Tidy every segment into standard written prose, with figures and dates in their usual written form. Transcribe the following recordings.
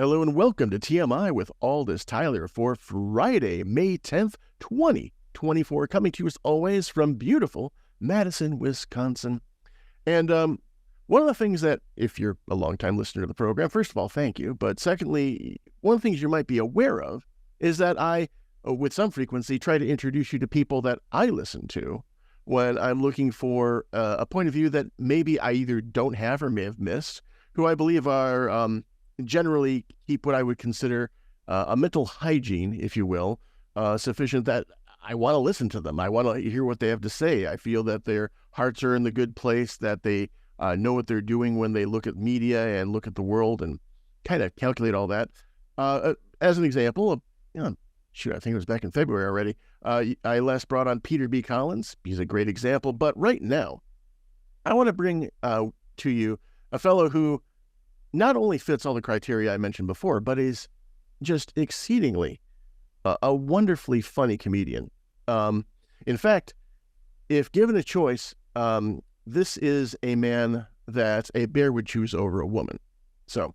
Hello and welcome to TMI with Aldous Tyler for Friday, May 10th, 2024, coming to you as always from beautiful Madison, Wisconsin. And one of the things that, if you're a longtime listener to the program, first of all, thank you. But secondly, one of the things you might be aware of is that I, with some frequency, try to introduce you to people that I listen to when I'm looking for a point of view that maybe I either don't have or may have missed, who I believe are generally keep what I would consider a mental hygiene, if you will, sufficient that I want to listen to them. I want to hear what they have to say. I feel that their hearts are in the good place, that they know what they're doing when they look at media and look at the world and kind of calculate all that. As an example, I think it was back in February already, I last brought on Peter B. Collins. He's a great example. But right now, I want to bring to you a fellow who not only fits all the criteria I mentioned before, but is just exceedingly a wonderfully funny comedian. In fact, if given a choice, this is a man that a bear would choose over a woman. So,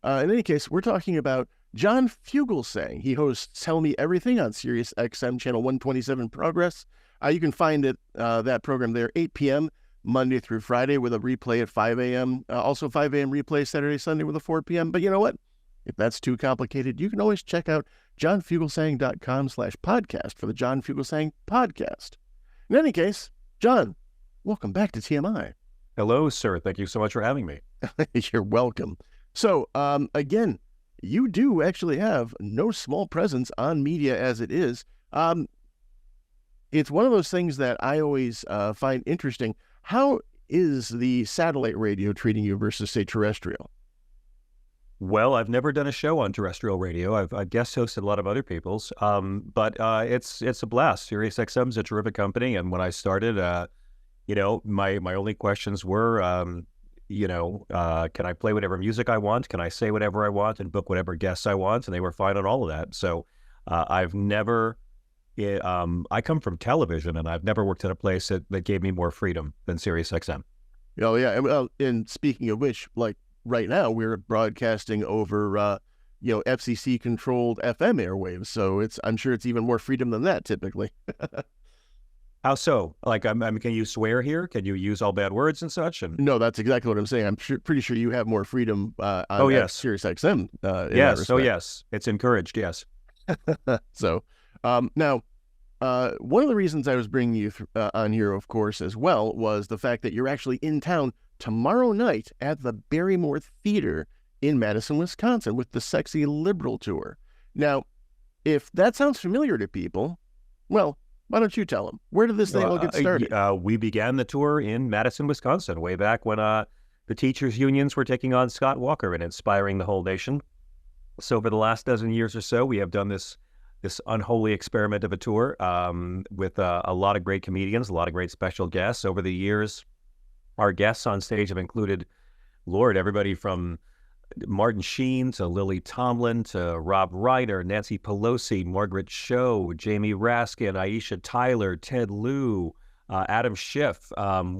in any case, we're talking about John Fugelsang. He hosts Tell Me Everything on SiriusXM Channel 127 Progress. You can find it that program there, 8 p.m., Monday through Friday with a replay at 5 a.m. Also 5 a.m. replay Saturday, Sunday with a 4 p.m. But you know what? If that's too complicated, you can always check out johnfugelsang.com/podcast for the John Fugelsang podcast. In any case, John, welcome back to TMI. Hello, sir. Thank you so much for having me. You're welcome. So, again, you do actually have no small presence on media as it is. It's one of those things that I always find interesting. How is the satellite radio treating you versus, say, terrestrial? Well, I've never done a show on terrestrial radio. I've guest hosted a lot of other people's, but it's a blast. SiriusXM is a terrific company, and when I started, my only questions were, can I play whatever music I want? Can I say whatever I want and book whatever guests I want? And they were fine on all of that. So I've never... I come from television, and I've never worked at a place that gave me more freedom than SiriusXM. Oh, yeah. Well, and speaking of which, like right now, we're broadcasting over, FCC-controlled FM airwaves. So I'm sure it's even more freedom than that, typically. How so? Like, can you swear here? Can you use all bad words and such? And no, that's exactly what I'm saying. I'm pretty sure you have more freedom on SiriusXM. Yes. Oh, yes. It's encouraged. Yes. So, now, one of the reasons I was bringing you on here, of course, as well, was the fact that you're actually in town tomorrow night at the Barrymore Theater in Madison, Wisconsin, with the Sexy Liberal Tour. Now, if that sounds familiar to people, well, why don't you tell them? Where did this thing all get started? We began the tour in Madison, Wisconsin, way back when the teachers' unions were taking on Scott Walker and inspiring the whole nation. So for the last dozen years or so, we have done this unholy experiment of a tour with a lot of great comedians, a lot of great special guests. Over the years, our guests on stage have included, everybody from Martin Sheen to Lily Tomlin to Rob Reiner, Nancy Pelosi, Margaret Cho, Jamie Raskin, Aisha Tyler, Ted Lieu, Adam Schiff.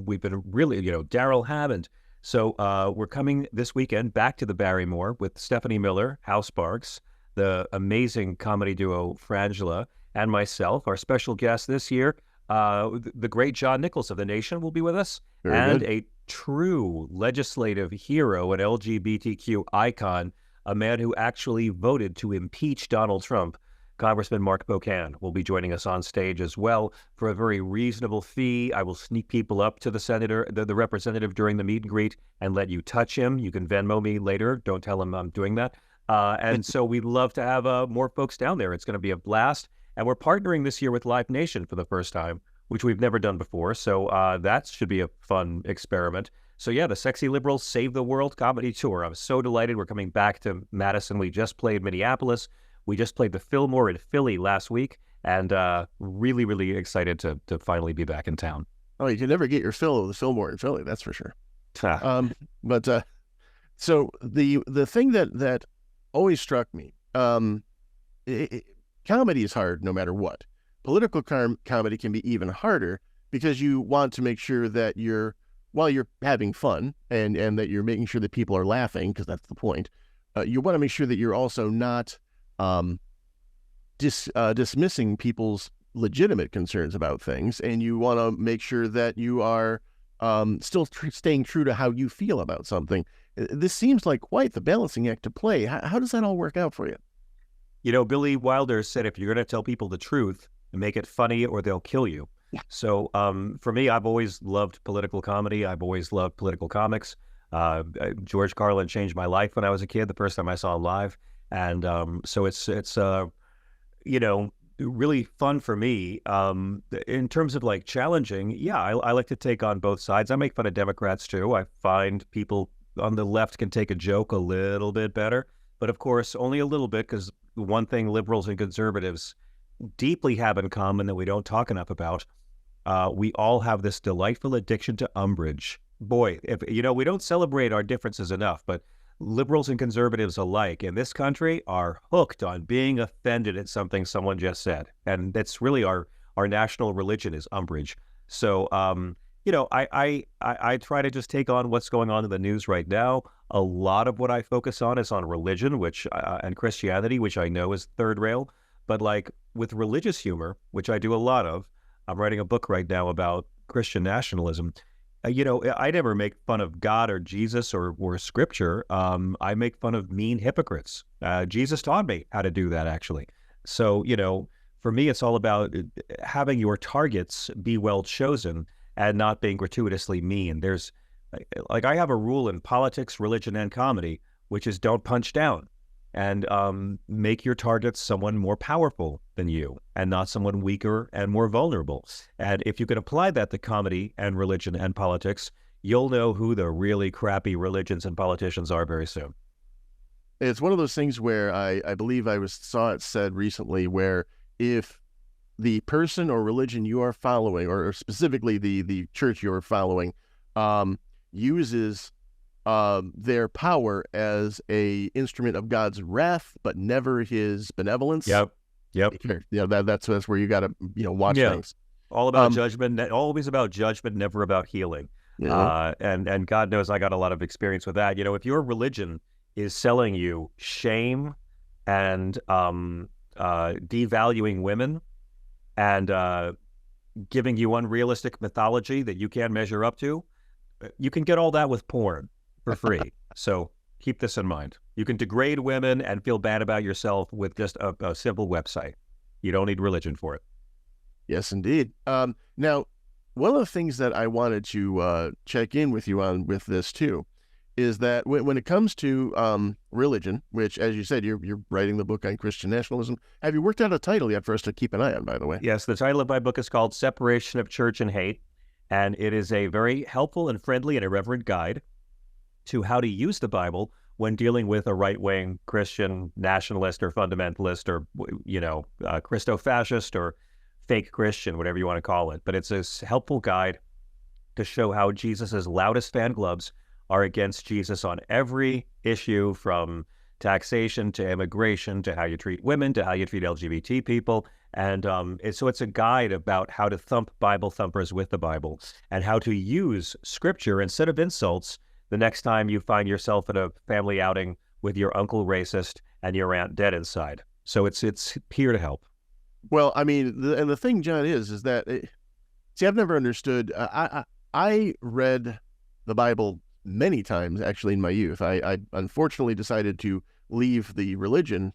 We've been really, Daryl Hammond. So we're coming this weekend back to the Barrymore with Stephanie Miller, Hal Sparks, the amazing comedy duo Frangela, and myself. Our special guest this year, the great John Nichols of The Nation will be with us. Very good. A true legislative hero, an LGBTQ icon, a man who actually voted to impeach Donald Trump. Congressman Mark Bocan will be joining us on stage as well for a very reasonable fee. I will sneak people up to the representative during the meet and greet and let you touch him. You can Venmo me later. Don't tell him I'm doing that. And so we'd love to have more folks down there. It's going to be a blast. And we're partnering this year with Live Nation for the first time, which we've never done before. So that should be a fun experiment. So yeah, the Sexy Liberals Save the World Comedy Tour. I'm so delighted. We're coming back to Madison. We just played Minneapolis. We just played the Fillmore in Philly last week. And really, really excited to finally be back in town. Oh, you can never get your fill of the Fillmore in Philly, that's for sure. So the thing that always struck me, comedy is hard no matter what. Political comedy can be even harder because you want to make sure that while you're having fun and that you're making sure that people are laughing, because that's the point, you want to make sure that you're also not dismissing people's legitimate concerns about things, and you want to make sure that you are still staying true to how you feel about something. This seems like quite the balancing act to play. How does that all work out for you? You know, Billy Wilder said, if you're going to tell people the truth, make it funny or they'll kill you. Yeah. So for me, I've always loved political comedy. I've always loved political comics. George Carlin changed my life when I was a kid, the first time I saw him live. And so it's you know, really fun for me. In terms of like challenging, yeah, I like to take on both sides. I make fun of Democrats too. I find people on the left can take a joke a little bit better, but of course, only a little bit, because one thing liberals and conservatives deeply have in common that we don't talk enough about, we all have this delightful addiction to umbrage. Boy, if you know, we don't celebrate our differences enough, but liberals and conservatives alike in this country are hooked on being offended at something someone just said. And that's really our national religion is umbrage. So, you know, I try to just take on what's going on in the news right now. A lot of what I focus on is on religion, which and Christianity, which I know is third rail. But like with religious humor, which I do a lot of, I'm writing a book right now about Christian nationalism. You know, I never make fun of God or Jesus or scripture. I make fun of mean hypocrites. Jesus taught me how to do that, actually. So, you know, for me, it's all about having your targets be well chosen and not being gratuitously mean. There's like, I have a rule in politics, religion, and comedy, which is don't punch down, and make your targets someone more powerful than you and not someone weaker and more vulnerable. And if you can apply that to comedy and religion and politics, you'll know who the really crappy religions and politicians are very soon. It's one of those things where I believe saw it said recently, where if the person or religion you are following, or specifically the church you're following, uses their power as a instrument of God's wrath, but never his benevolence. Yep. Yeah, that's where you got to watch things. All about judgment, always about judgment, never about healing. Yeah. And God knows I got a lot of experience with that. You know, if your religion is selling you shame and devaluing women and giving you unrealistic mythology that you can't measure up to, you can get all that with porn for free. So keep this in mind. You can degrade women and feel bad about yourself with just a simple website. You don't need religion for it. Yes, indeed. Now, one of the things that I wanted to check in with you on with this too is that when it comes to religion, which, as you said, you're writing the book on Christian nationalism. Have you worked out a title yet for us to keep an eye on, by the way? Yes, the title of my book is called Separation of Church and Hate, and it is a very helpful and friendly and irreverent guide to how to use the Bible when dealing with a right-wing Christian nationalist or fundamentalist or, Christo-fascist or fake Christian, whatever you want to call it. But it's a helpful guide to show how Jesus's loudest fan clubs are against Jesus on every issue, from taxation to immigration to how you treat women to how you treat LGBT people. And so it's a guide about how to thump Bible thumpers with the Bible and how to use scripture instead of insults the next time you find yourself at a family outing with your uncle racist and your aunt dead inside. So it's here to help. Well, I mean, the thing, John, is that, I've never understood. I read the Bible many times, actually, in my youth. I unfortunately decided to leave the religion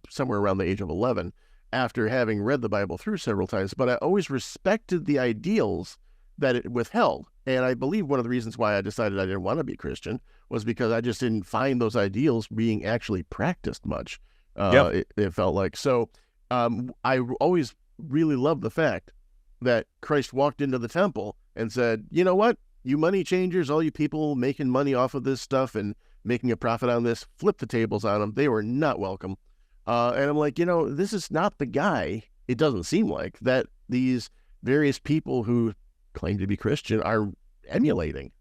somewhere around the age of 11 after having read the Bible through several times, but I always respected the ideals that it withheld. And I believe one of the reasons why I decided I didn't want to be Christian was because I just didn't find those ideals being actually practiced much. It felt like. So I always really loved the fact that Christ walked into the temple and said, you know what, you money changers, all you people making money off of this stuff and making a profit on this, flip the tables on them. They were not welcome. And I'm like, this is not the guy, it doesn't seem like, that these various people who claim to be Christian are emulating.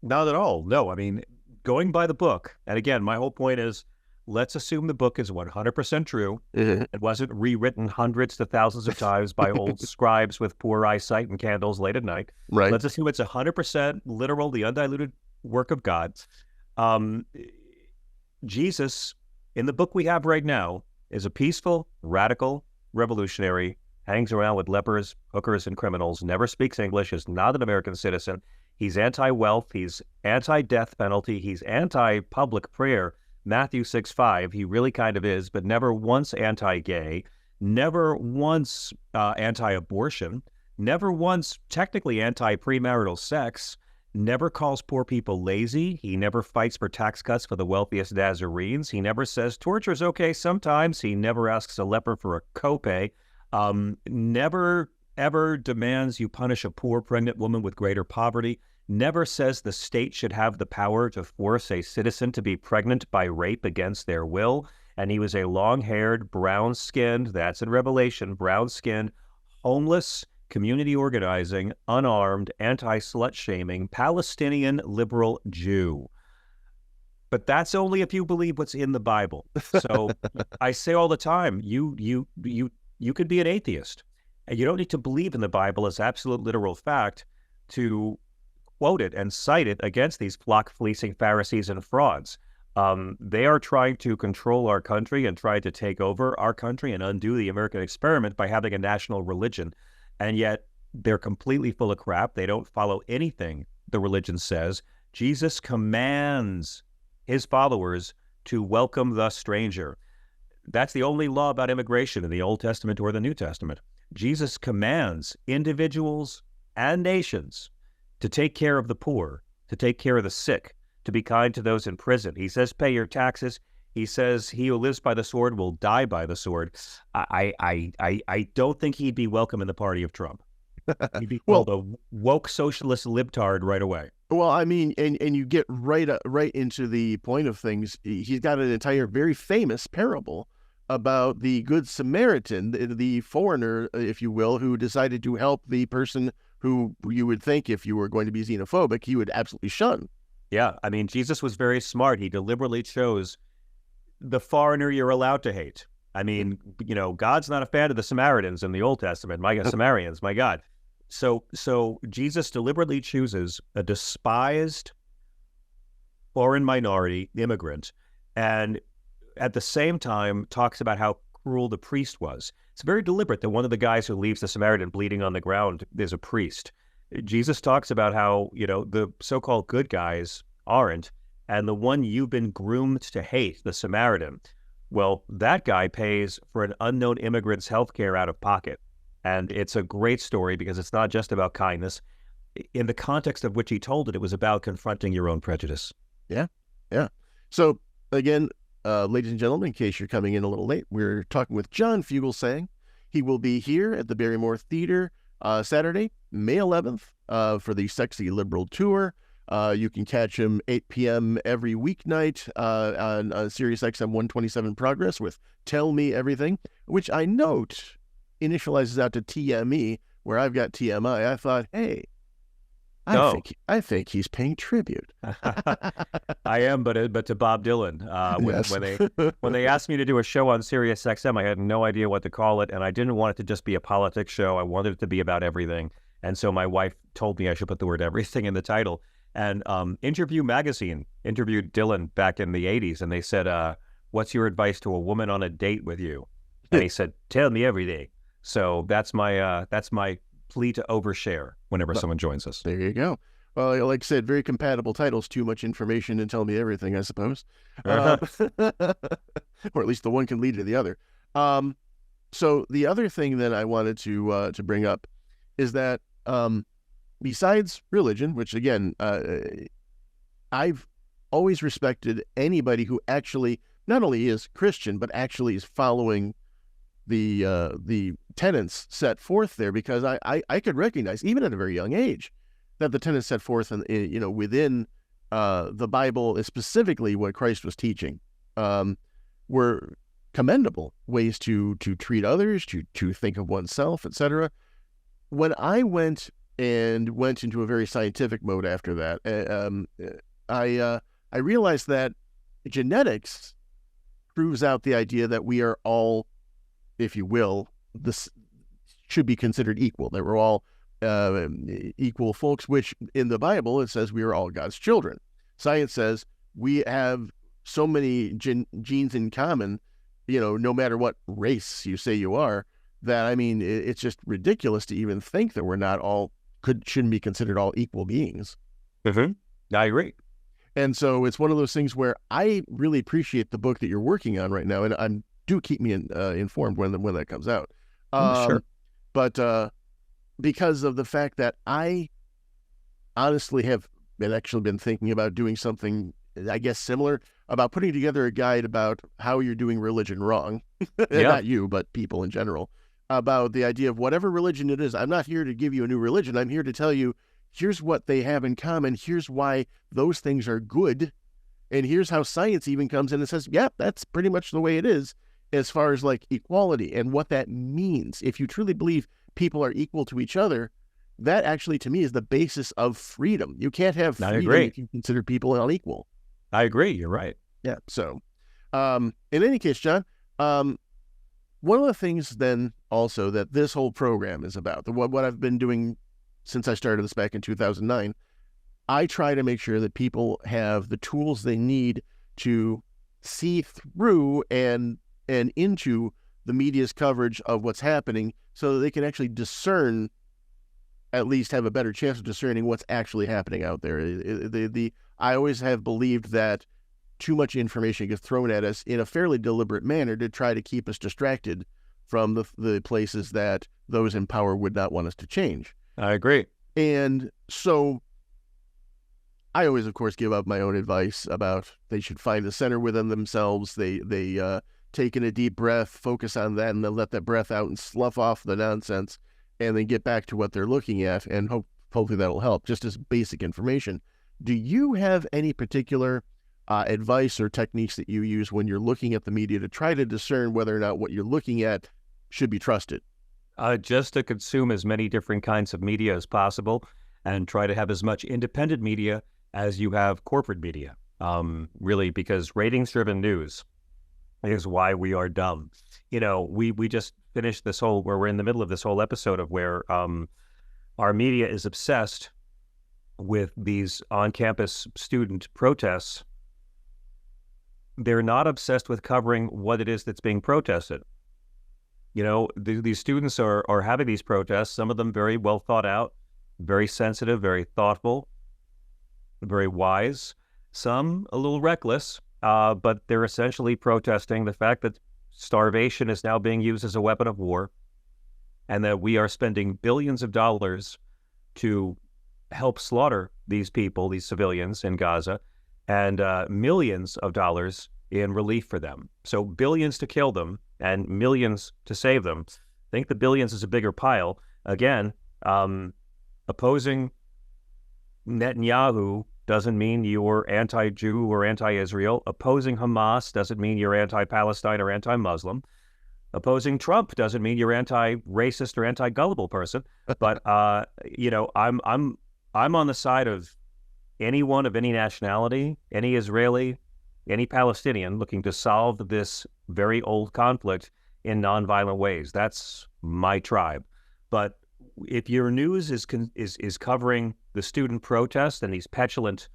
Not at all. No, I mean, going by the book, and again, my whole point is, let's assume the book is 100% true. Mm-hmm. It wasn't rewritten hundreds to thousands of times by old scribes with poor eyesight and candles late at night. Right. Let's assume it's 100% literal, the undiluted work of God. Jesus, in the book we have right now, is a peaceful, radical, revolutionary, hangs around with lepers, hookers, and criminals, never speaks English, is not an American citizen. He's anti-wealth. He's anti-death penalty. He's anti-public prayer. Matthew 6:5, he really kind of is, but never once anti-gay, never once anti-abortion, never once technically anti-premarital sex, never calls poor people lazy. He never fights for tax cuts for the wealthiest Nazarenes. He never says torture's okay sometimes. He never asks a leper for a copay. Never, ever demands you punish a poor pregnant woman with greater poverty. Never says the state should have the power to force a citizen to be pregnant by rape against their will. And he was a long-haired, brown-skinned, that's in Revelation, brown-skinned, homeless, community organizing, unarmed, anti-slut-shaming, Palestinian liberal Jew. But that's only if you believe what's in the Bible. So I say all the time, you could be an atheist, and you don't need to believe in the Bible as absolute literal fact to quote it and cite it against these flock-fleecing Pharisees and frauds. They are trying to control our country and try to take over our country and undo the American experiment by having a national religion. And yet they're completely full of crap. They don't follow anything the religion says. Jesus commands his followers to welcome the stranger. That's the only law about immigration in the Old Testament or the New Testament. Jesus commands individuals and nations to take care of the poor, to take care of the sick, to be kind to those in prison. He says, pay your taxes. He says, he who lives by the sword will die by the sword. I don't think he'd be welcome in the party of Trump. He'd be called a woke socialist libtard right away. Well, I mean, and you get right into the point of things. He's got an entire very famous parable about the Good Samaritan, the foreigner, if you will, who decided to help the person who you would think, if you were going to be xenophobic, you would absolutely shun. Yeah, I mean, Jesus was very smart. He deliberately chose the foreigner you're allowed to hate. I mean, God's not a fan of the Samaritans in the Old Testament. My God, Samaritans, my God. So Jesus deliberately chooses a despised foreign minority immigrant, and at the same time talks about how cruel the priest was. It's very deliberate that one of the guys who leaves the Samaritan bleeding on the ground is a priest. Jesus talks about how, the so-called good guys aren't, and the one you've been groomed to hate, the Samaritan, well, that guy pays for an unknown immigrant's health care out of pocket. And it's a great story because it's not just about kindness. In the context of which he told it, it was about confronting your own prejudice. Yeah. So, again, ladies and gentlemen, in case you're coming in a little late, we're talking with John Fugelsang. He will be here at the Barrymore Theater Saturday, May 11th, for the Sexy Liberal Tour. You can catch him 8 p.m. every weeknight on SiriusXM 127 Progress with Tell Me Everything, which I note initializes out to TME, where I've got TMI. I thought, hey, I think he's paying tribute. I am, but to Bob Dylan. When they asked me to do a show on SiriusXM, I had no idea what to call it, and I didn't want it to just be a politics show. I wanted it to be about everything. And so my wife told me I should put the word everything in the title. And Interview Magazine interviewed Dylan back in the 80s, and they said, what's your advice to a woman on a date with you? And he said, tell me everything. So that's my plea to overshare whenever someone joins us. There you go. Well, like I said, very compatible titles, Too Much Information and Tell Me Everything, I suppose. Or at least the one can lead to the other. So the other thing that I wanted to bring up is that besides religion, which again, I've always respected anybody who actually not only is Christian, but actually is following the tenets set forth there, because I could recognize, even at a very young age, that the tenets set forth within the Bible, specifically what Christ was teaching, were commendable ways to treat others, to think of oneself, etc. When I went into a very scientific mode after that, I realized that genetics proves out the idea that we are all, if you will, this should be considered equal, that we're all equal folks, which in the Bible, it says we are all God's children. Science says we have so many genes in common, no matter what race you say you are, that, I mean, it's just ridiculous to even think that we're not all shouldn't be considered all equal beings. Mm-hmm. I agree. And so it's one of those things where I really appreciate the book that you're working on right now, and do keep me informed when that comes out. Sure. But because of the fact that I honestly have been thinking about doing something, I guess, similar, about putting together a guide about how you're doing religion wrong. Not you, but people in general, about the idea of whatever religion it is. I'm not here to give you a new religion. I'm here to tell you, here's what they have in common. Here's why those things are good. And here's how science even comes in and says, yeah, that's pretty much the way it is, as far as like equality and what that means. If you truly believe people are equal to each other, that actually, to me, is the basis of freedom. You can't have freedom if you consider people unequal. I agree. You're right. Yeah. So, in any case, John, one of the things then also that this whole program is about, what I've been doing since I started this back in 2009, I try to make sure that people have the tools they need to see through and into the media's coverage of what's happening, so that they can actually discern, at least have a better chance of discerning what's actually happening out there. I always have believed that too much information gets thrown at us in a fairly deliberate manner to try to keep us distracted from the places that those in power would not want us to change. I agree. And so I always, of course, give up my own advice about they should find the center within themselves. They take in a deep breath, focus on that, and then let that breath out and slough off the nonsense, and then get back to what they're looking at, and hopefully that'll help, just as basic information. Do you have any particular advice or techniques that you use when you're looking at the media to try to discern whether or not what you're looking at should be trusted? Just to consume as many different kinds of media as possible, and try to have as much independent media as you have corporate media. Really, because ratings-driven news is why we are dumb. We just finished where we're in the middle of this whole episode of where our media is obsessed with these on-campus student protests. They're not obsessed with covering what it is that's being protested. These students are having these protests, some of them very well thought out, very sensitive, very thoughtful, very wise, some a little reckless, but they're essentially protesting the fact that starvation is now being used as a weapon of war, and that we are spending billions of dollars to help slaughter these people, these civilians in Gaza, and millions of dollars in relief for them. So billions to kill them and millions to save them. I think the billions is a bigger pile. Again, opposing Netanyahu doesn't mean you're anti-Jew or anti-Israel. Opposing Hamas doesn't mean you're anti-Palestine or anti-Muslim. Opposing Trump doesn't mean you're anti-racist or anti-gullible person. But I'm on the side of anyone of any nationality, any Israeli, any Palestinian looking to solve this very old conflict in nonviolent ways. That's my tribe. But if your news is covering the student protest and these petulant,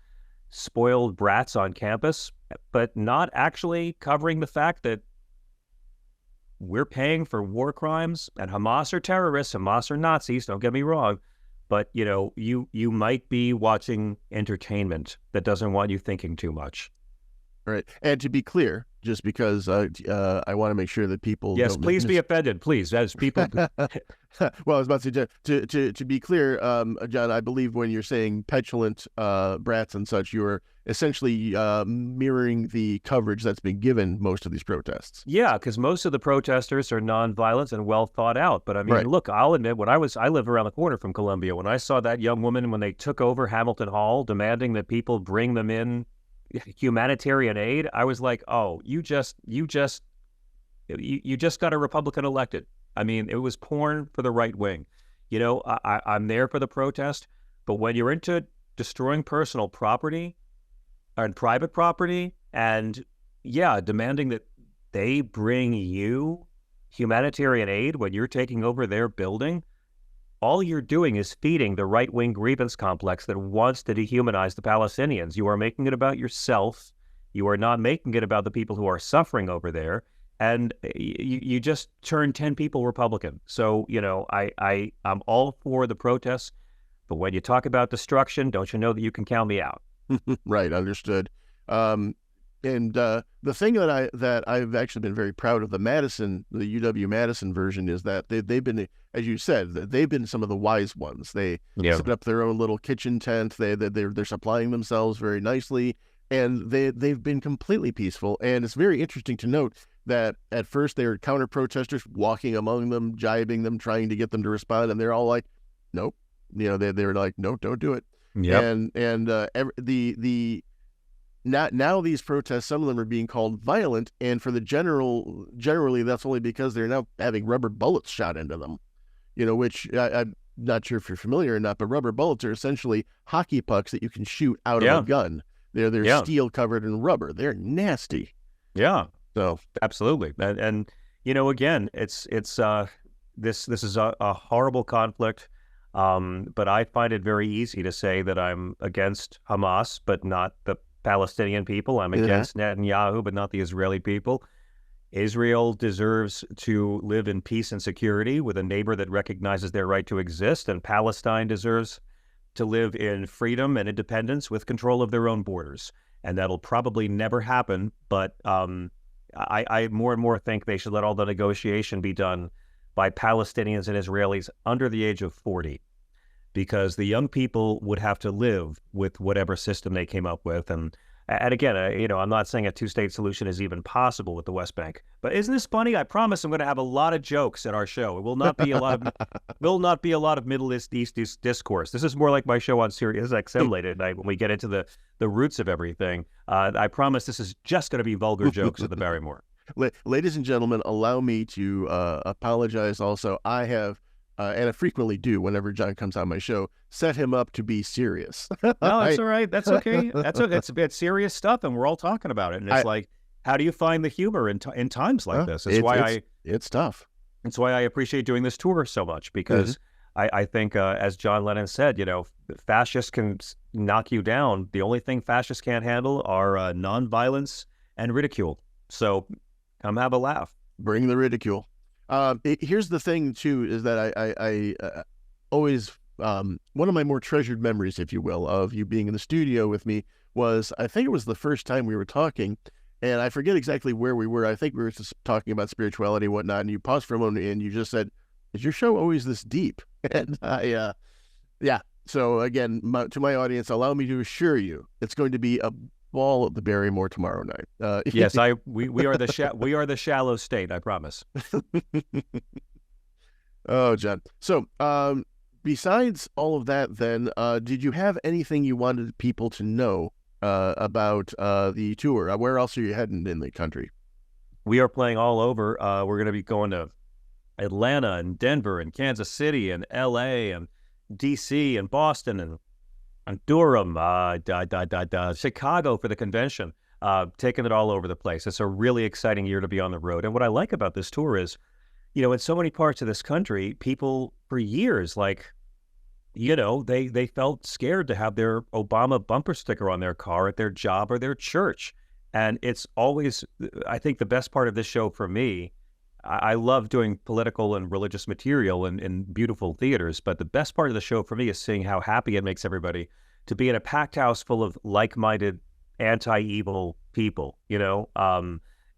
spoiled brats on campus, but not actually covering the fact that we're paying for war crimes, and Hamas are terrorists, Hamas are Nazis, don't get me wrong, but you might be watching entertainment that doesn't want you thinking too much. Right. And to be clear, just because I want to make sure that people yes, please be offended, please, as people. Well, I was about to say, to be clear, John, I believe when you're saying petulant brats and such, you're essentially mirroring the coverage that's been given most of these protests. Yeah, because most of the protesters are nonviolent and well thought out. But I mean, Look, I'll admit, I live around the corner from Columbia. When I saw that young woman when they took over Hamilton Hall, demanding that people bring them in humanitarian aid, I was like, oh, you just got a Republican elected. I mean, it was porn for the right wing. I'm there for the protest, but when you're into destroying personal property and private property, and demanding that they bring you humanitarian aid when you're taking over their building, all you're doing is feeding the right-wing grievance complex that wants to dehumanize the Palestinians. You are making it about yourself, You are not making it about the people who are suffering over there. And you just turned 10 people Republican. So, I'm all for the protests. But when you talk about destruction, don't you know that you can count me out? Right, understood. And the thing that I've actually been very proud of the UW-Madison version is that they've been, as you said, they've been some of the wise ones. They set up their own little kitchen tent. They're supplying themselves very nicely, and they've been completely peaceful. And it's very interesting to note that at first they were counter protesters walking among them, jibing them, trying to get them to respond, and they're all like, "Nope," they're like, "Nope, don't do it." Yeah. Now these protests, some of them are being called violent, and for the generally that's only because they're now having rubber bullets shot into them, which I'm not sure if you're familiar or not, but rubber bullets are essentially hockey pucks that you can shoot out of a gun. They're steel covered in rubber. They're nasty. Yeah. So absolutely. And again, this is a horrible conflict. But I find it very easy to say that I'm against Hamas, but not the Palestinian people. I'm against Netanyahu, but not the Israeli people. Israel deserves to live in peace and security with a neighbor that recognizes their right to exist, and Palestine deserves to live in freedom and independence with control of their own borders. And that'll probably never happen, but I more and more think they should let all the negotiation be done by Palestinians and Israelis under the age of 40. Because the young people would have to live with whatever system they came up with. And again, I'm not saying a two-state solution is even possible with the West Bank. But isn't this funny? I promise I'm going to have a lot of jokes at our show. It will not be a lot of Middle East discourse. This is more like my show on SiriusXM late at night when we get into the roots of everything. I promise this is just going to be vulgar jokes at the Barrymore. Ladies and gentlemen, allow me to apologize also. I have... and I frequently do whenever John comes on my show, set him up to be serious. No, that's all right. That's okay. It's a bit serious stuff, and we're all talking about it. And it's like, how do you find the humor in times like this? It's tough. It's why I appreciate doing this tour so much, because I think, as John Lennon said, fascists can knock you down. The only thing fascists can't handle are nonviolence and ridicule. So come have a laugh. Bring the ridicule. Here's the thing, too, is that I always, one of my more treasured memories, if you will, of you being in the studio with me was, I think it was the first time we were talking, and I forget exactly where we were. I think we were just talking about spirituality and whatnot, and you paused for a moment, and you just said, "Is your show always this deep?" And yeah. So again, to my audience, allow me to assure you, it's going to be a ball at the Barrymore tomorrow night. Yes, we are the shallow state, I promise. Oh, John. So, besides all of that, then, did you have anything you wanted people to know about the tour? Where else are you heading in the country? We are playing all over. We're going to be going to Atlanta and Denver and Kansas City and LA and DC and Boston and Durham, Chicago for the convention, taking it all over the place. It's a really exciting year to be on the road. And what I like about this tour is, in so many parts of this country, people for years, they felt scared to have their Obama bumper sticker on their car at their job or their church. And it's always, I think the best part of this show for me, I love doing political and religious material in beautiful theaters, but the best part of the show for me is seeing how happy it makes everybody to be in a packed house full of like-minded, anti-evil people.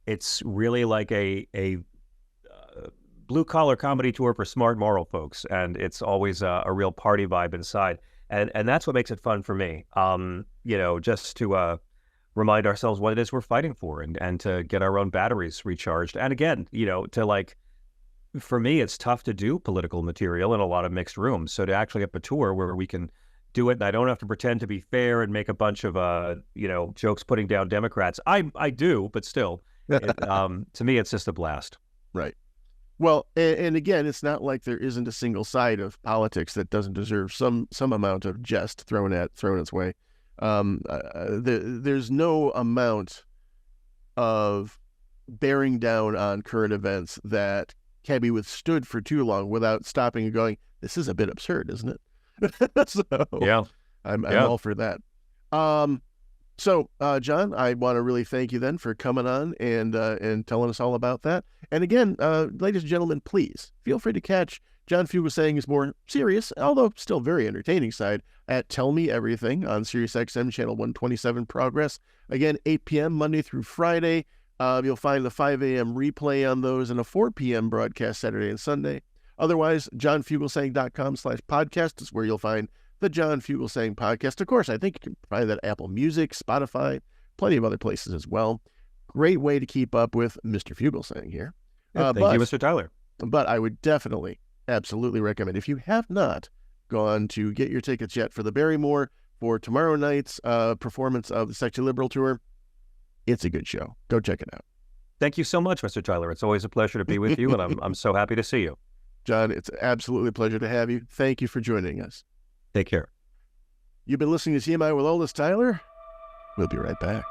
It's really like a blue-collar comedy tour for smart, moral folks, and it's always a real party vibe inside, and that's what makes it fun for me. Just to remind ourselves what it is we're fighting for, and to get our own batteries recharged. And again, for me, it's tough to do political material in a lot of mixed rooms. So to actually have a tour where we can do it, and I don't have to pretend to be fair and make a bunch of, jokes putting down Democrats. I do, but still, to me, it's just a blast. Right. Well, and again, it's not like there isn't a single side of politics that doesn't deserve some amount of jest thrown its way. There's no amount of bearing down on current events that can be withstood for too long without stopping and going, "This is a bit absurd, isn't it?" So yeah, I'm all for that. So, John, I want to really thank you then for coming on and telling us all about that. And again, ladies and gentlemen, please feel free to catch John Fugelsang's more serious, although still very entertaining side at Tell Me Everything on SiriusXM Channel 127 Progress. Again, 8 p.m. Monday through Friday. You'll find the 5 a.m. replay on those and a 4 p.m. broadcast Saturday and Sunday. Otherwise, johnfugelsang.com/podcast is where you'll find the John Fugelsang podcast. Of course, I think you can find that at Apple Music, Spotify, plenty of other places as well. Great way to keep up with Mr. Fugelsang here. Thank you, Mr. Tyler. But I would definitely, absolutely recommend, if you have not gone to get your tickets yet for the Barrymore for tomorrow night's performance of the Sexy Liberal Tour, it's a good show. Go check it out. Thank you so much, Mr. Tyler. It's always a pleasure to be with you, and I'm so happy to see you. John, it's absolutely a pleasure to have you. Thank you for joining us. Take care. You've been listening to TMI with Oldest Tyler. We'll be right back.